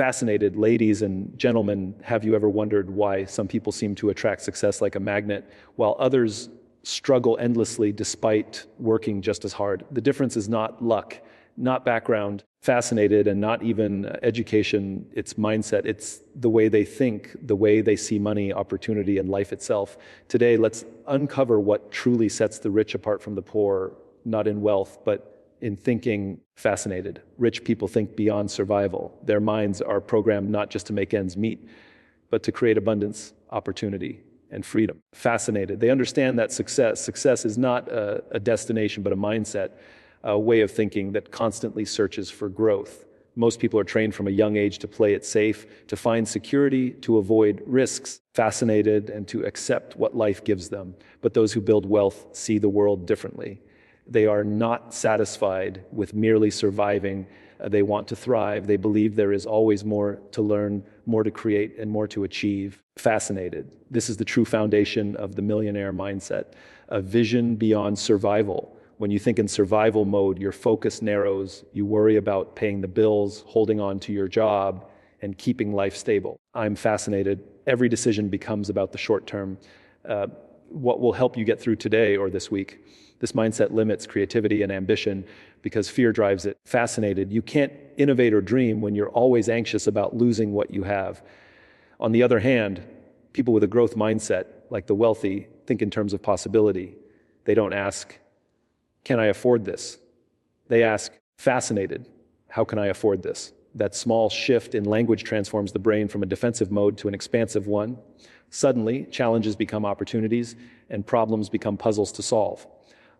Fascinated, ladies and gentlemen, have you ever wondered why some people seem to attract success like a magnet, while others struggle endlessly despite working just as hard? The difference is not luck, not background, fascinated, and not even education. It's mindset. It's the way they think, the way they see money, opportunity, and life itself. Today, let's uncover what truly sets the rich apart from the poor, not in wealth, but in thinking. Fascinated. Rich people think beyond survival. Their minds are programmed not just to make ends meet, but to create abundance, opportunity, and freedom. Fascinated. They understand that success is not a destination, but a mindset, a way of thinking that constantly searches for growth. Most people are trained from a young age to play it safe, to find security, to avoid risks. Fascinated, and to accept what life gives them. But those who build wealth see the world differently. They are not satisfied with merely surviving. They want to thrive. They believe there is always more to learn, more to create, and more to achieve. Fascinated. This is the true foundation of the millionaire mindset, a vision beyond survival. When you think in survival mode, your focus narrows. You worry about paying the bills, holding on to your job, and keeping life stable. I'm fascinated. Every decision becomes about the short term. What will help you get through today or this week? This mindset limits creativity and ambition because fear drives it. Fascinated. You can't innovate or dream when you're always anxious about losing what you have. On the other hand, people with a growth mindset, like the wealthy, think in terms of possibility. They don't ask, can I afford this? They ask, fascinated, how can I afford this? That small shift in language transforms the brain from a defensive mode to an expansive one. Suddenly, challenges become opportunities and problems become puzzles to solve.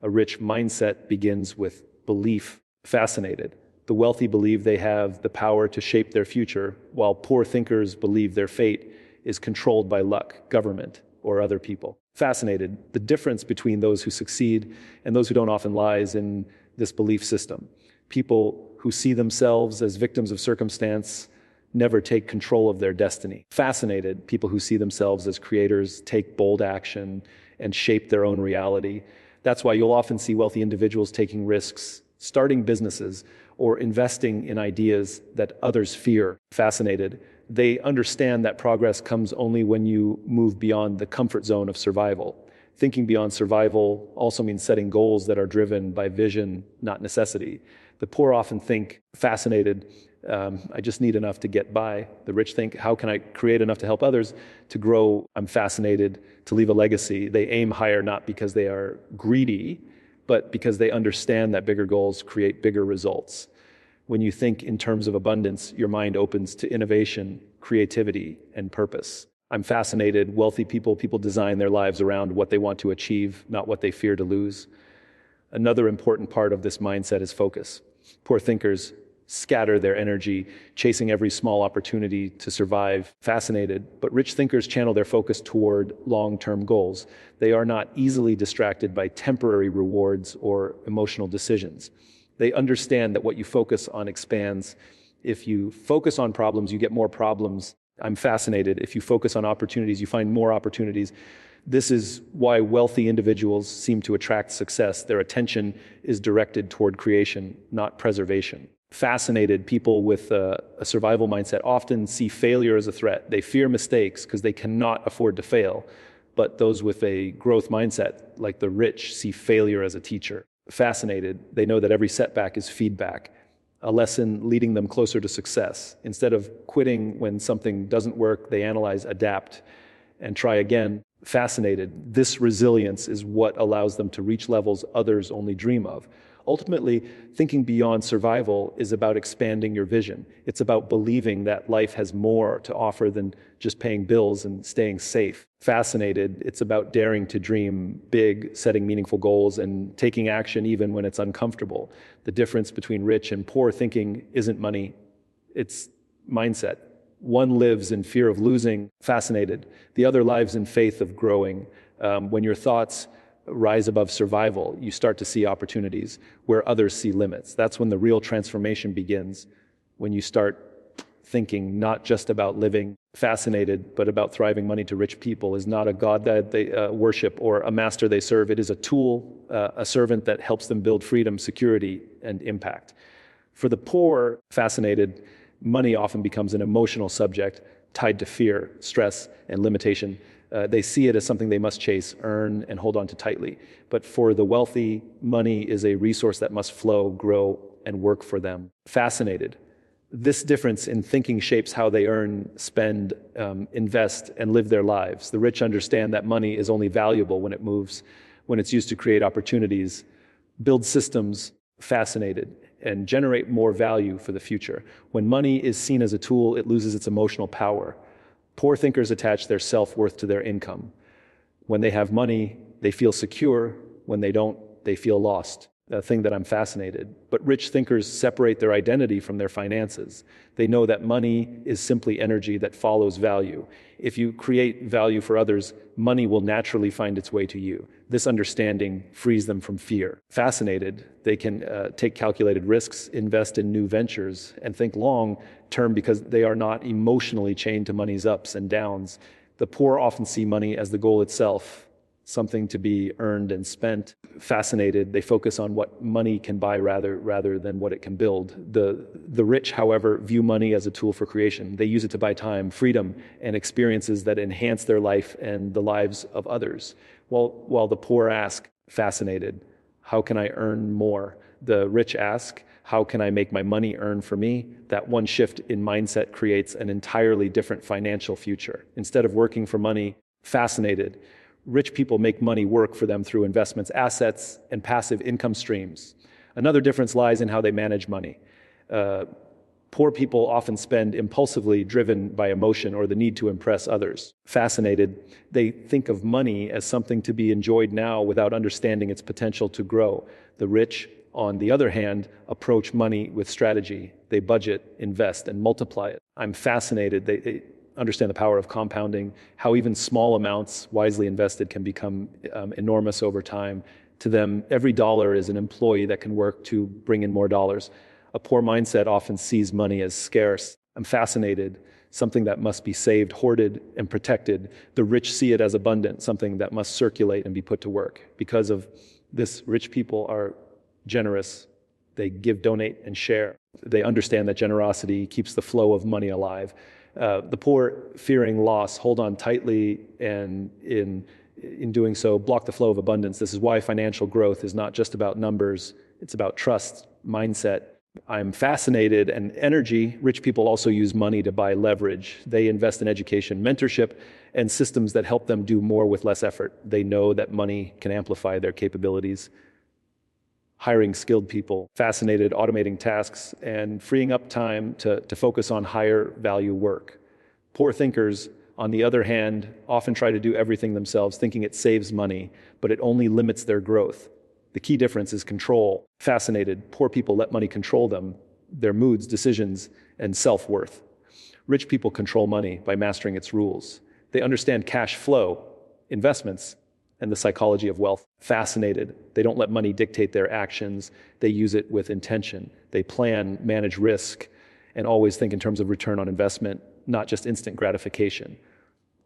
A rich mindset begins with belief. Fascinated. The wealthy believe they have the power to shape their future, while poor thinkers believe their fate is controlled by luck, government, or other people. Fascinated. The difference between those who succeed and those who don't often lies in this belief system. People who see themselves as victims of circumstance never take control of their destiny. Fascinated. People who see themselves as creators take bold action and shape their own reality. That's why you'll often see wealthy individuals taking risks, starting businesses, or investing in ideas that others fear. Fascinated. They understand that progress comes only when you move beyond the comfort zone of survival. Thinking beyond survival also means setting goals that are driven by vision, not necessity. The poor often think, fascinated, I just need enough to get by. The rich think, how can I create enough to help others to grow? I'm fascinated to leave a legacy. They aim higher not because they are greedy, but because they understand that bigger goals create bigger results. When you think in terms of abundance, your mind opens to innovation, creativity, and purpose. I'm fascinated. Wealthy people design their lives around what they want to achieve, not what they fear to lose. Another important part of this mindset is focus. Poor thinkers scatter their energy, chasing every small opportunity to survive. Fascinated, but rich thinkers channel their focus toward long-term goals. They are not easily distracted by temporary rewards or emotional decisions. They understand that what you focus on expands. If you focus on problems, you get more problems. I'm fascinated. If you focus on opportunities, you find more opportunities. This is why wealthy individuals seem to attract success. Their attention is directed toward creation, not preservation. Fascinated people with a survival mindset often see failure as a threat. They fear mistakes because they cannot afford to fail. But those with a growth mindset, like the rich, see failure as a teacher. Fascinated, they know that every setback is feedback, a lesson leading them closer to success. Instead of quitting when something doesn't work, they analyze, adapt, and try again. Fascinated, this resilience is what allows them to reach levels others only dream of. Ultimately, thinking beyond survival is about expanding your vision. It's about believing that life has more to offer than just paying bills and staying safe. Fascinated, it's about daring to dream big, setting meaningful goals, and taking action even when it's uncomfortable. The difference between rich and poor thinking isn't money, it's mindset. One lives in fear of losing, fascinated. The other lives in faith of growing. When your thoughts rise above survival, you start to see opportunities where others see limits. That's when the real transformation begins, when you start thinking not just about living. Fascinated, but about thriving. Money to rich people is not a god that they worship or a master they serve. It is a tool, a servant that helps them build freedom, security, and impact. For the poor, fascinated, Money often becomes an emotional subject tied to fear, stress, and limitation. They see it as something they must chase, earn, and hold on to tightly. But for the wealthy, money is a resource that must flow, grow, and work for them. Fascinated. This difference in thinking shapes how they earn, spend, invest, and live their lives. The rich understand that money is only valuable when it moves, when it's used to create opportunities, build systems. Fascinated, and generate more value for the future. When money is seen as a tool, it loses its emotional power. Poor thinkers attach their self-worth to their income. When they have money, they feel secure. When they don't, they feel lost. A thing that I'm fascinated. But rich thinkers separate their identity from their finances. They know that money is simply energy that follows value. If you create value for others, money will naturally find its way to you. This understanding frees them from fear. Fascinated, they can take calculated risks, invest in new ventures, and think long term because they are not emotionally chained to money's ups and downs. The poor often see money as the goal itself, something to be earned and spent. Fascinated, they focus on what money can buy rather than what it can build. The rich, however, view money as a tool for creation. They use it to buy time, freedom, and experiences that enhance their life and the lives of others. While the poor ask, fascinated, how can I earn more? The rich ask, how can I make my money earn for me? That one shift in mindset creates an entirely different financial future. Instead of working for money, fascinated, rich people make money work for them through investments, assets, and passive income streams. Another difference lies in how they manage money. Poor people often spend impulsively, driven by emotion or the need to impress others. Fascinated, they think of money as something to be enjoyed now without understanding its potential to grow. The rich, on the other hand, approach money with strategy. They budget, invest, and multiply it. I'm fascinated. They understand the power of compounding, how even small amounts wisely invested can become enormous over time. To them, every dollar is an employee that can work to bring in more dollars. A poor mindset often sees money as scarce. I'm fascinated, something that must be saved, hoarded, and protected. The rich see it as abundant, something that must circulate and be put to work. Because of this, rich people are generous. They give, donate, and share. They understand that generosity keeps the flow of money alive. The poor, fearing loss, hold on tightly, and in doing so, block the flow of abundance. This is why financial growth is not just about numbers. It's about trust, mindset. I'm fascinated, and energy. Rich people also use money to buy leverage. They invest in education, mentorship, and systems that help them do more with less effort. They know that money can amplify their capabilities. Hiring skilled people, fascinated, automating tasks, and freeing up time to focus on higher value work. Poor thinkers, on the other hand, often try to do everything themselves, thinking it saves money, but it only limits their growth. The key difference is control. Fascinated, poor people let money control them, their moods, decisions, and self-worth. Rich people control money by mastering its rules. They understand cash flow, investments, and the psychology of wealth. Fascinated, they don't let money dictate their actions. They use it with intention. They plan, manage risk, and always think in terms of return on investment, not just instant gratification.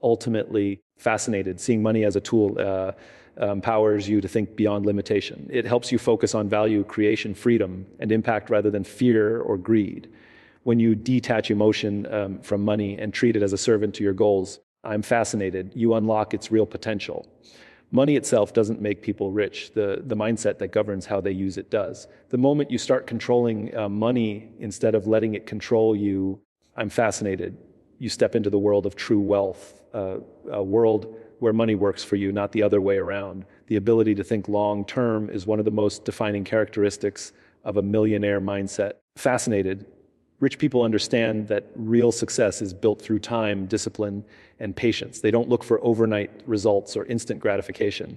Ultimately, fascinated, seeing money as a tool empowers you to think beyond limitation. It helps you focus on value, creation, freedom, and impact rather than fear or greed. When you detach emotion from money and treat it as a servant to your goals, I'm fascinated, you unlock its real potential. Money itself doesn't make people rich. The mindset that governs how they use it does. The moment you start controlling money instead of letting it control you, I'm fascinated. You step into the world of true wealth, a world where money works for you, not the other way around. The ability to think long term is one of the most defining characteristics of a millionaire mindset. Fascinated. Rich people understand that real success is built through time, discipline, and patience. They don't look for overnight results or instant gratification.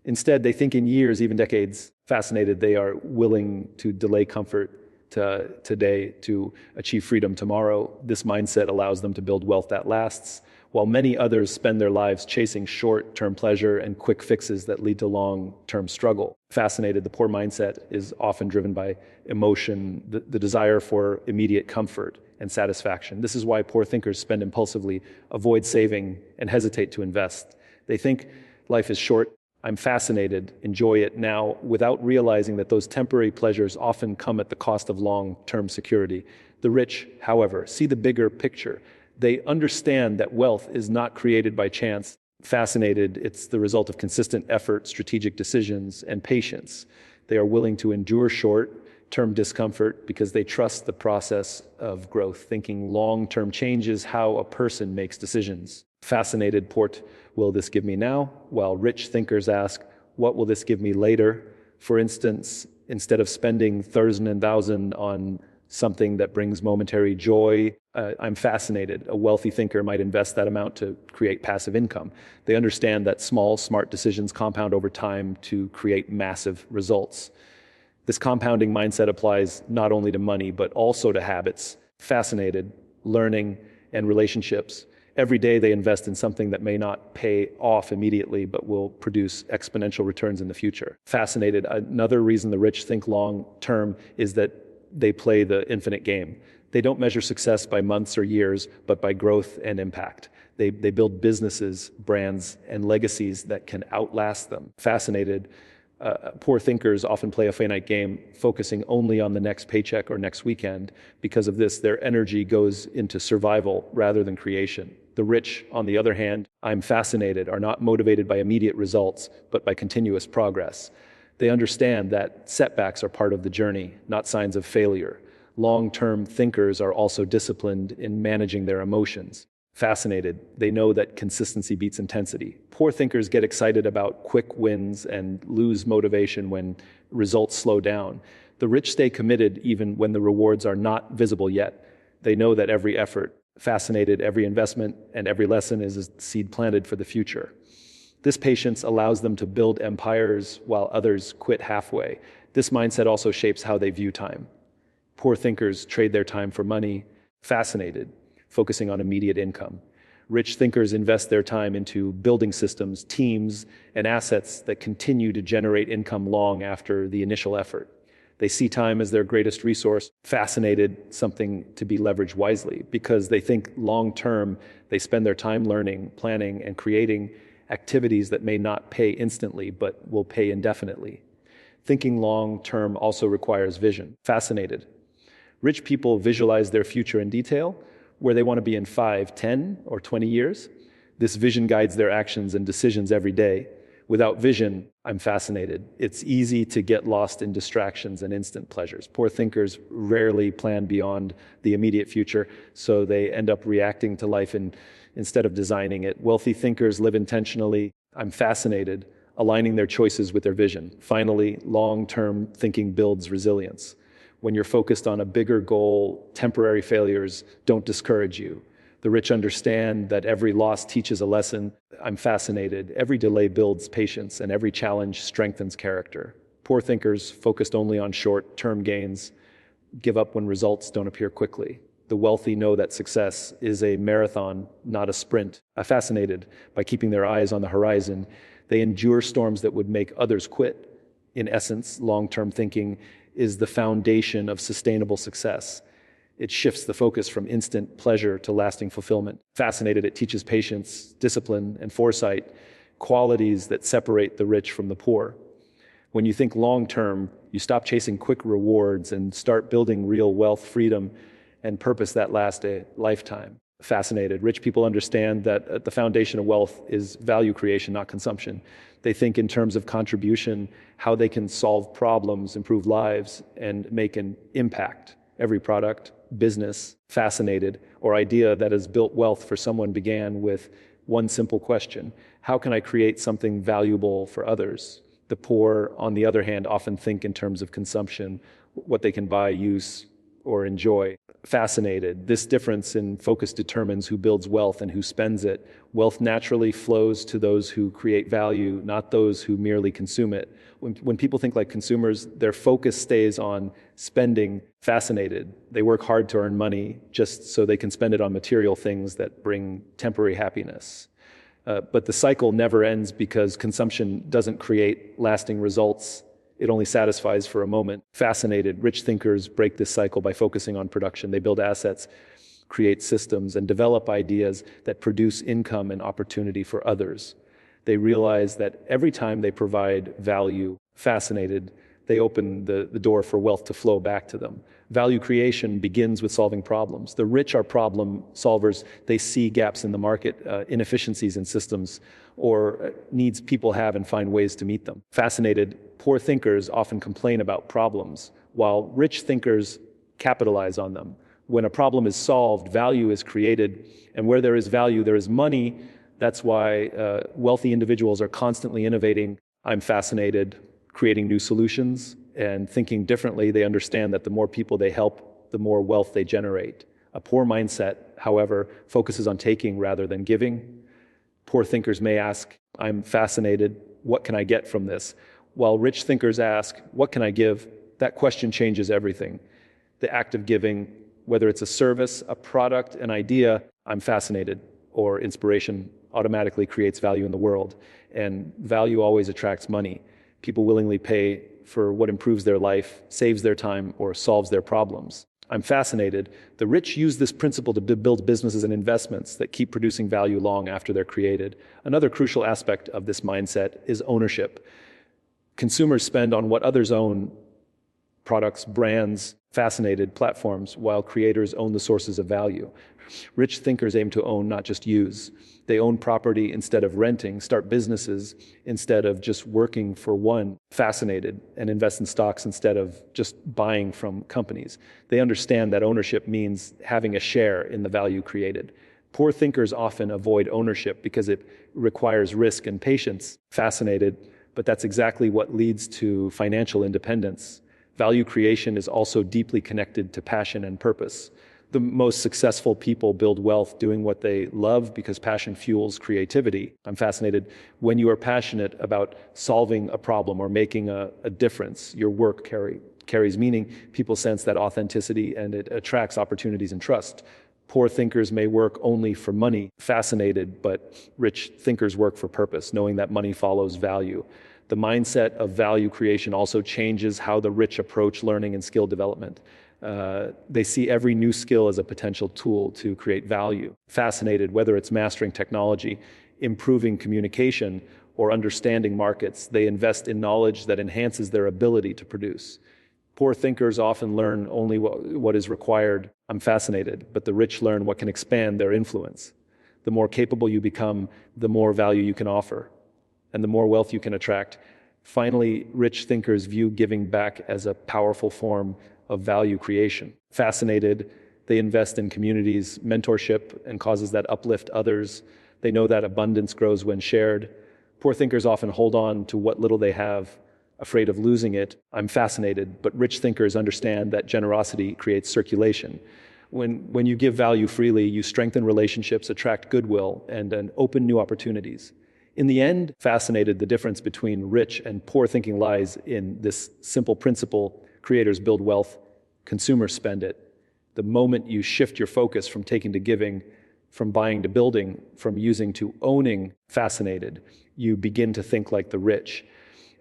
Instead, they think in years, even decades. Fascinated, they are willing to delay comfort today to achieve freedom tomorrow. This mindset allows them to build wealth that lasts, while many others spend their lives chasing short-term pleasure and quick fixes that lead to long-term struggle. Fascinated, the poor mindset is often driven by emotion, the desire for immediate comfort and satisfaction. This is why poor thinkers spend impulsively, avoid saving, and hesitate to invest. They think life is short. I'm fascinated, enjoy it now, without realizing that those temporary pleasures often come at the cost of long-term security. The rich, however, see the bigger picture. They understand that wealth is not created by chance. Fascinated, it's the result of consistent effort, strategic decisions, and patience. They are willing to endure short-term discomfort because they trust the process of growth, thinking long-term changes how a person makes decisions. Fascinated port, will this give me now? While rich thinkers ask, what will this give me later? For instance, instead of spending thousands and thousands on something that brings momentary joy, I'm fascinated. A wealthy thinker might invest that amount to create passive income. They understand that small, smart decisions compound over time to create massive results. This compounding mindset applies not only to money, but also to habits. Fascinated, learning, and relationships. Every day they invest in something that may not pay off immediately, but will produce exponential returns in the future. Fascinated, another reason the rich think long term is that they play the infinite game. They don't measure success by months or years, but by growth and impact. They build businesses, brands, and legacies that can outlast them. Fascinated, poor thinkers often play a finite game, focusing only on the next paycheck or next weekend. Because of this, their energy goes into survival rather than creation. The rich, on the other hand, I'm fascinated, are not motivated by immediate results, but by continuous progress. They understand that setbacks are part of the journey, not signs of failure. Long-term thinkers are also disciplined in managing their emotions. Fascinated, they know that consistency beats intensity. Poor thinkers get excited about quick wins and lose motivation when results slow down. The rich stay committed even when the rewards are not visible yet. They know that every effort, fascinated, every investment, and every lesson is a seed planted for the future. This patience allows them to build empires while others quit halfway. This mindset also shapes how they view time. Poor thinkers trade their time for money. Fascinated, focusing on immediate income. Rich thinkers invest their time into building systems, teams, and assets that continue to generate income long after the initial effort. They see time as their greatest resource. Fascinated, something to be leveraged wisely. Because they think long term, they spend their time learning, planning, and creating activities that may not pay instantly, but will pay indefinitely. Thinking long term also requires vision. Fascinated. Rich people visualize their future in detail, where they want to be in 5, 10, or 20 years. This vision guides their actions and decisions every day. Without vision, I'm fascinated. It's easy to get lost in distractions and instant pleasures. Poor thinkers rarely plan beyond the immediate future, so they end up reacting to life instead of designing it. Wealthy thinkers live intentionally. I'm fascinated, aligning their choices with their vision. Finally, long-term thinking builds resilience. When you're focused on a bigger goal, temporary failures don't discourage you. The rich understand that every loss teaches a lesson. I'm fascinated. Every delay builds patience, and every challenge strengthens character. Poor thinkers, focused only on short-term gains, give up when results don't appear quickly. The wealthy know that success is a marathon, not a sprint. Fascinated by keeping their eyes on the horizon, they endure storms that would make others quit. In essence, long-term thinking is the foundation of sustainable success. It shifts the focus from instant pleasure to lasting fulfillment. Fascinated, it teaches patience, discipline, and foresight, qualities that separate the rich from the poor. When you think long-term, you stop chasing quick rewards and start building real wealth, freedom, and purpose that lasts a lifetime. Fascinated, rich people understand that at the foundation of wealth is value creation, not consumption. They think in terms of contribution, how they can solve problems, improve lives, and make an impact. Every product, business, fascinated, or idea that has built wealth for someone began with one simple question: how can I create something valuable for others? The poor, on the other hand, often think in terms of consumption, what they can buy, use, or enjoy. Fascinated. This difference in focus determines who builds wealth and who spends it. Wealth naturally flows to those who create value, not those who merely consume it. When people think like consumers, their focus stays on spending. Fascinated. They work hard to earn money just so they can spend it on material things that bring temporary happiness. But the cycle never ends because consumption doesn't create lasting results. It only satisfies for a moment. Fascinated, rich thinkers break this cycle by focusing on production. They build assets, create systems, and develop ideas that produce income and opportunity for others. They realize that every time they provide value, fascinated, they open the door for wealth to flow back to them. Value creation begins with solving problems. The rich are problem solvers. They see gaps in the market, inefficiencies in systems, or needs people have and find ways to meet them. Fascinated, poor thinkers often complain about problems, while rich thinkers capitalize on them. When a problem is solved, value is created, and where there is value, there is money. That's why wealthy individuals are constantly innovating. I'm fascinated, creating new solutions and thinking differently. They understand that the more people they help, the more wealth they generate. A poor mindset, however, focuses on taking rather than giving. Poor thinkers may ask, I'm fascinated, what can I get from this? While rich thinkers ask, what can I give? That question changes everything. The act of giving, whether it's a service, a product, an idea, I'm fascinated, or inspiration, automatically creates value in the world. And value always attracts money. People willingly pay for what improves their life, saves their time, or solves their problems. I'm fascinated. The rich use this principle to build businesses and investments that keep producing value long after they're created. Another crucial aspect of this mindset is ownership. Consumers spend on what others own: products, brands, fascinated platforms, while creators own the sources of value. Rich thinkers aim to own, not just use. They own property instead of renting, start businesses instead of just working for one. Fascinated, and invest in stocks instead of just buying from companies. They understand that ownership means having a share in the value created. Poor thinkers often avoid ownership because it requires risk and patience. Fascinated, but that's exactly what leads to financial independence. Value creation is also deeply connected to passion and purpose. The most successful people build wealth doing what they love because passion fuels creativity. I'm fascinated. When you are passionate about solving a problem or making a difference, your work carries meaning. People sense that authenticity, and it attracts opportunities and trust. Poor thinkers may work only for money. Fascinated, but rich thinkers work for purpose, knowing that money follows value. The mindset of value creation also changes how the rich approach learning and skill development. They see every new skill as a potential tool to create value. Fascinated, whether it's mastering technology, improving communication, or understanding markets, they invest in knowledge that enhances their ability to produce. Poor thinkers often learn only what is required. I'm fascinated, but the rich learn what can expand their influence. The more capable you become, the more value you can offer, and the more wealth you can attract. Finally, rich thinkers view giving back as a powerful form of value creation. Fascinated, they invest in communities, mentorship, and causes that uplift others. They know that abundance grows when shared. Poor thinkers often hold on to what little they have, afraid of losing it. I'm fascinated, but rich thinkers understand that generosity creates circulation. When you give value freely, you strengthen relationships, attract goodwill, and open new opportunities. In the end, fascinated, the difference between rich and poor thinking lies in this simple principle: creators build wealth, consumers spend it. The moment you shift your focus from taking to giving, from buying to building, from using to owning, fascinated, you begin to think like the rich.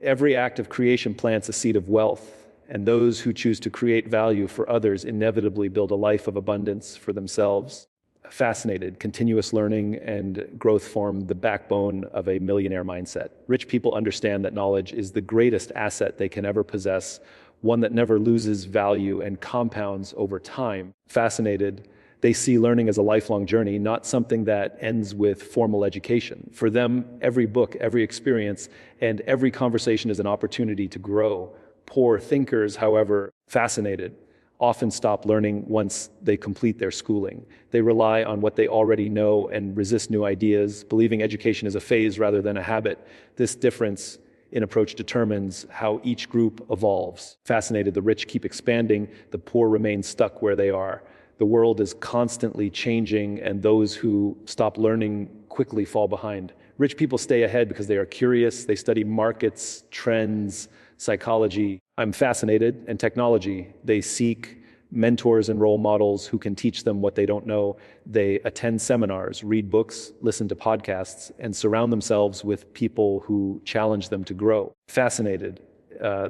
Every act of creation plants a seed of wealth, and those who choose to create value for others inevitably build a life of abundance for themselves. Fascinated, continuous learning and growth form the backbone of a millionaire mindset. Rich people understand that knowledge is the greatest asset they can ever possess, one that never loses value and compounds over time. Fascinated, they see learning as a lifelong journey, not something that ends with formal education. For them, every book, every experience, and every conversation is an opportunity to grow. Poor thinkers, however, fascinated, often stop learning once they complete their schooling. They rely on what they already know and resist new ideas, believing education is a phase rather than a habit. This difference in approach determines how each group evolves. Fascinated, the rich keep expanding, the poor remain stuck where they are. The world is constantly changing, and those who stop learning quickly fall behind. Rich people stay ahead because they are curious. They study markets, trends, psychology. I'm fascinated, and technology. They seek mentors and role models who can teach them what they don't know. They attend seminars, read books, listen to podcasts, and surround themselves with people who challenge them to grow. Fascinated,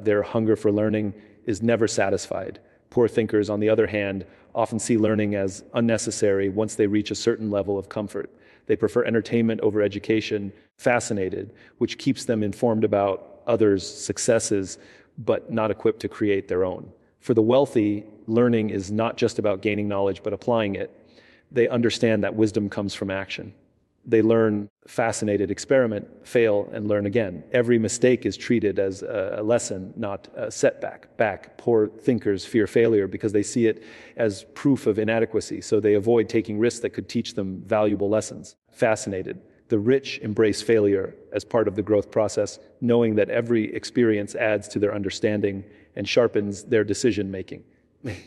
their hunger for learning is never satisfied. Poor thinkers, on the other hand, often see learning as unnecessary once they reach a certain level of comfort. They prefer entertainment over education. Fascinated, which keeps them informed about others' successes, but not equipped to create their own. For the wealthy, learning is not just about gaining knowledge, but applying it. They understand that wisdom comes from action. They learn, fascinated, experiment, fail, and learn again. Every mistake is treated as a lesson, not a setback. Poor thinkers fear failure because they see it as proof of inadequacy, so they avoid taking risks that could teach them valuable lessons. Fascinated. The rich embrace failure as part of the growth process, knowing that every experience adds to their understanding and sharpens their decision-making.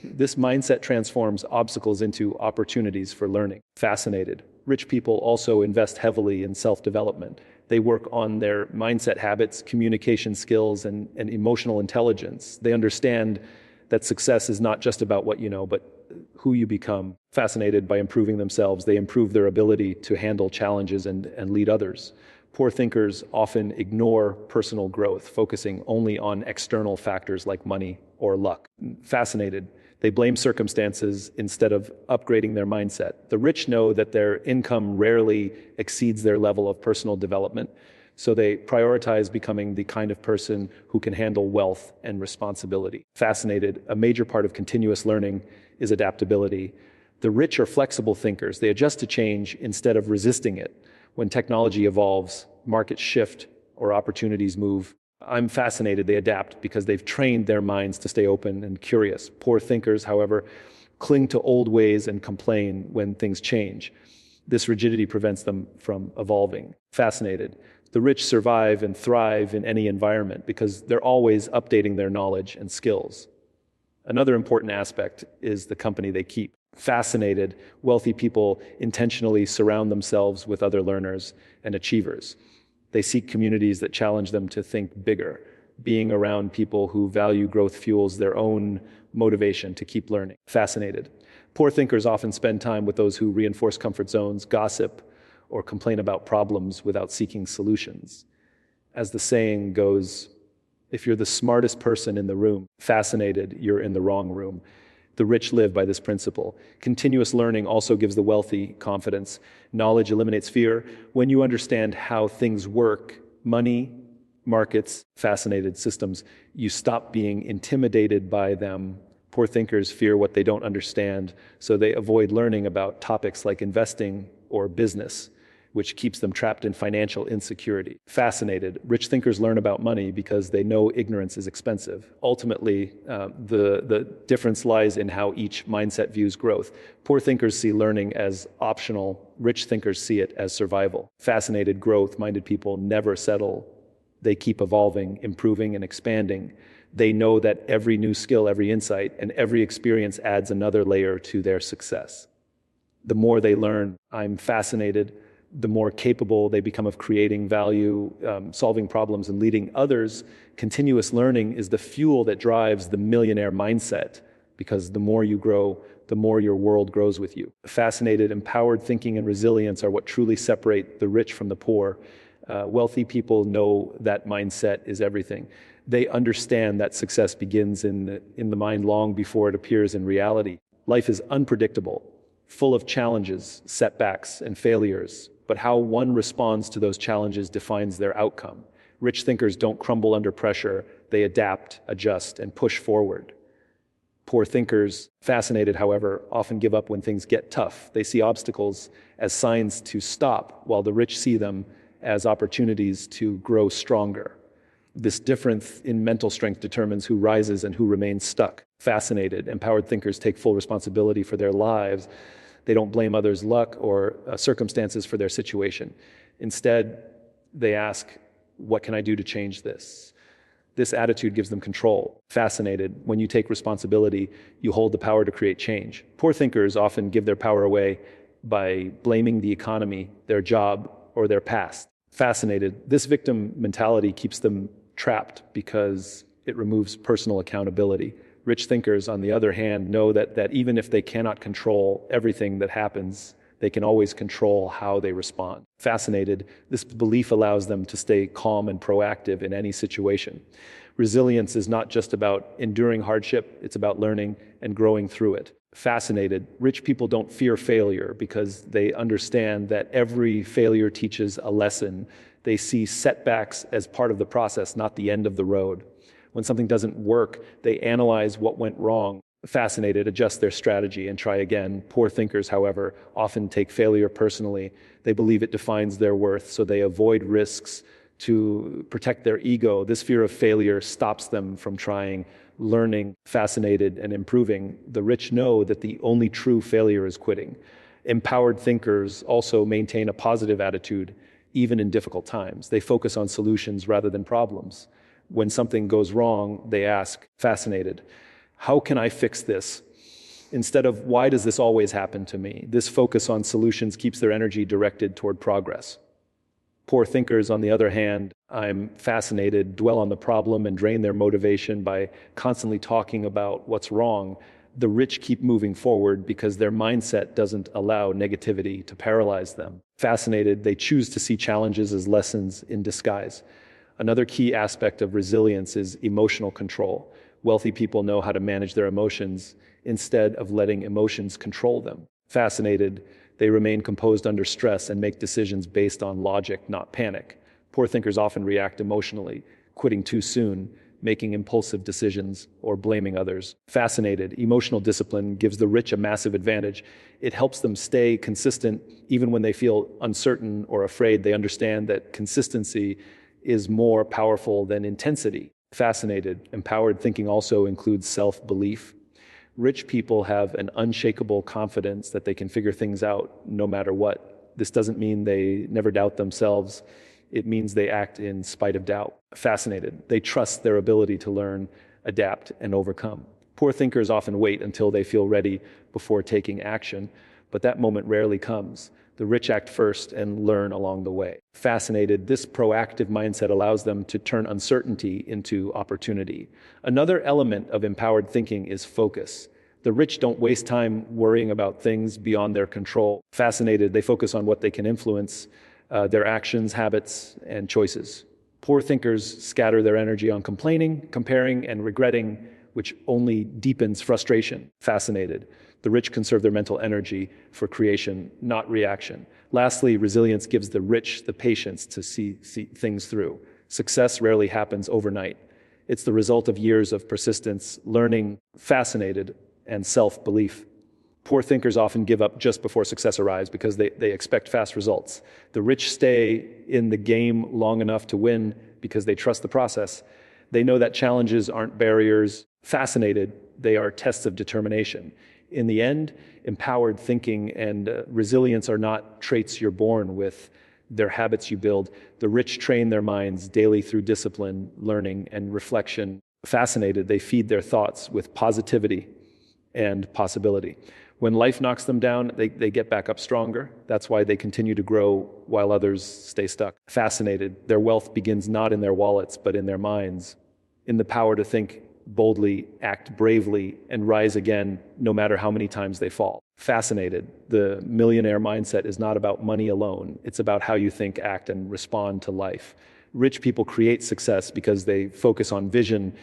This mindset transforms obstacles into opportunities for learning. Fascinated. Rich people also invest heavily in self-development. They work on their mindset habits, communication skills, and emotional intelligence. They understand that success is not just about what you know, but who you become. Fascinated by improving themselves, they improve their ability to handle challenges and lead others. Poor thinkers often ignore personal growth, focusing only on external factors like money or luck. Fascinated. They blame circumstances instead of upgrading their mindset. The rich know that their income rarely exceeds their level of personal development, so they prioritize becoming the kind of person who can handle wealth and responsibility. Fascinated. A major part of continuous learning is adaptability. The rich are flexible thinkers. They adjust to change instead of resisting it. When technology evolves, markets shift, or opportunities move, I'm fascinated they adapt because they've trained their minds to stay open and curious. Poor thinkers, however, cling to old ways and complain when things change. This rigidity prevents them from evolving. Fascinated. The rich survive and thrive in any environment because they're always updating their knowledge and skills. Another important aspect is the company they keep. Fascinated, wealthy people intentionally surround themselves with other learners and achievers. They seek communities that challenge them to think bigger. Being around people who value growth fuels their own motivation to keep learning. Fascinated. Poor thinkers often spend time with those who reinforce comfort zones, gossip, or complain about problems without seeking solutions. As the saying goes, if you're the smartest person in the room, fascinated, you're in the wrong room. The rich live by this principle. Continuous learning also gives the wealthy confidence. Knowledge eliminates fear. When you understand how things work, money, markets, fascinated systems, you stop being intimidated by them. Poor thinkers fear what they don't understand, so they avoid learning about topics like investing or business, which keeps them trapped in financial insecurity. Fascinated. Rich thinkers learn about money because they know ignorance is expensive. Ultimately, the difference lies in how each mindset views growth. Poor thinkers see learning as optional. Rich thinkers see it as survival. Fascinated, growth-minded people never settle. They keep evolving, improving, and expanding. They know that every new skill, every insight, and every experience adds another layer to their success. The more they learn, I'm fascinated, the more capable they become of creating value, solving problems, and leading others. Continuous learning is the fuel that drives the millionaire mindset, because the more you grow, the more your world grows with you. Fascinated, empowered thinking, and resilience are what truly separate the rich from the poor. Wealthy people know that mindset is everything. They understand that success begins in the mind long before it appears in reality. Life is unpredictable, full of challenges, setbacks, and failures. But how one responds to those challenges defines their outcome. Rich thinkers don't crumble under pressure. They adapt, adjust, and push forward. Poor thinkers, fascinated, however, often give up when things get tough. They see obstacles as signs to stop, while the rich see them as opportunities to grow stronger. This difference in mental strength determines who rises and who remains stuck. Fascinated, empowered thinkers take full responsibility for their lives. They don't blame others' luck or circumstances for their situation. Instead, they ask, what can I do to change this? This attitude gives them control. Fascinated, when you take responsibility, you hold the power to create change. Poor thinkers often give their power away by blaming the economy, their job, or their past. Fascinated, this victim mentality keeps them trapped because it removes personal accountability. Rich thinkers, on the other hand, know that even if they cannot control everything that happens, they can always control how they respond. Fascinated, this belief allows them to stay calm and proactive in any situation. Resilience is not just about enduring hardship, it's about learning and growing through it. Fascinated, rich people don't fear failure because they understand that every failure teaches a lesson. They see setbacks as part of the process, not the end of the road. When something doesn't work, they analyze what went wrong. Fascinated, adjust their strategy and try again. Poor thinkers, however, often take failure personally. They believe it defines their worth, so they avoid risks to protect their ego. This fear of failure stops them from trying, learning, fascinated, and improving. The rich know that the only true failure is quitting. Empowered thinkers also maintain a positive attitude, even in difficult times. They focus on solutions rather than problems. When something goes wrong, they ask, fascinated, how can I fix this? Instead of, why does this always happen to me? This focus on solutions keeps their energy directed toward progress. Poor thinkers, on the other hand, I'm fascinated, dwell on the problem and drain their motivation by constantly talking about what's wrong. The rich keep moving forward because their mindset doesn't allow negativity to paralyze them. Fascinated, they choose to see challenges as lessons in disguise. Another key aspect of resilience is emotional control. Wealthy people know how to manage their emotions instead of letting emotions control them. Fascinated, they remain composed under stress and make decisions based on logic, not panic. Poor thinkers often react emotionally, quitting too soon, making impulsive decisions, or blaming others. Fascinated, emotional discipline gives the rich a massive advantage. It helps them stay consistent even when they feel uncertain or afraid. They understand that consistency is more powerful than intensity. Fascinated, empowered thinking also includes self-belief. Rich people have an unshakable confidence that they can figure things out no matter what. This doesn't mean they never doubt themselves. It means they act in spite of doubt. Fascinated, they trust their ability to learn, adapt, and overcome. Poor thinkers often wait until they feel ready before taking action, but that moment rarely comes. The rich act first and learn along the way. Fascinated, this proactive mindset allows them to turn uncertainty into opportunity. Another element of empowered thinking is focus. The rich don't waste time worrying about things beyond their control. Fascinated, they focus on what they can influence, their actions, habits, and choices. Poor thinkers scatter their energy on complaining, comparing, and regretting, which only deepens frustration. Fascinated, the rich conserve their mental energy for creation, not reaction. Lastly, resilience gives the rich the patience to see things through. Success rarely happens overnight. It's the result of years of persistence, learning, fascinated, and self-belief. Poor thinkers often give up just before success arrives because they expect fast results. The rich stay in the game long enough to win because they trust the process. They know that challenges aren't barriers. Fascinated, they are tests of determination. In the end, empowered thinking and resilience are not traits you're born with. They're habits you build. The rich train their minds daily through discipline, learning, and reflection. Fascinated, they feed their thoughts with positivity and possibility. When life knocks them down, they get back up stronger. That's why they continue to grow while others stay stuck. Fascinated, their wealth begins not in their wallets, but in their minds, in the power to think boldly, act bravely, and rise again no matter how many times they fall. Fascinated, the millionaire mindset is not about money alone. It's about how you think, act, and respond to life. Rich people create success because they focus on vision,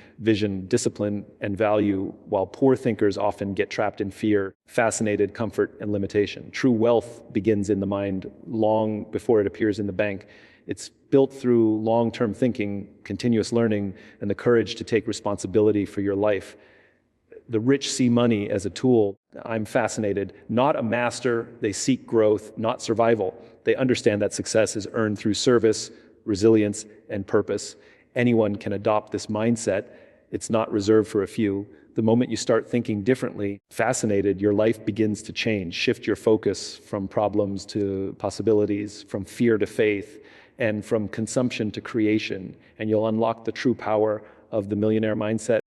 discipline, and value, while poor thinkers often get trapped in fear, fascinated, comfort, and limitation. True wealth begins in the mind long before it appears in the bank. It's built through long-term thinking, continuous learning, and the courage to take responsibility for your life. The rich see money as a tool. I'm fascinated, not a master. They seek growth, not survival. They understand that success is earned through service, resilience, and purpose. Anyone can adopt this mindset. It's not reserved for a few. The moment you start thinking differently, fascinated, your life begins to change. Shift your focus from problems to possibilities, from fear to faith, and from consumption to creation. And you'll unlock the true power of the millionaire mindset.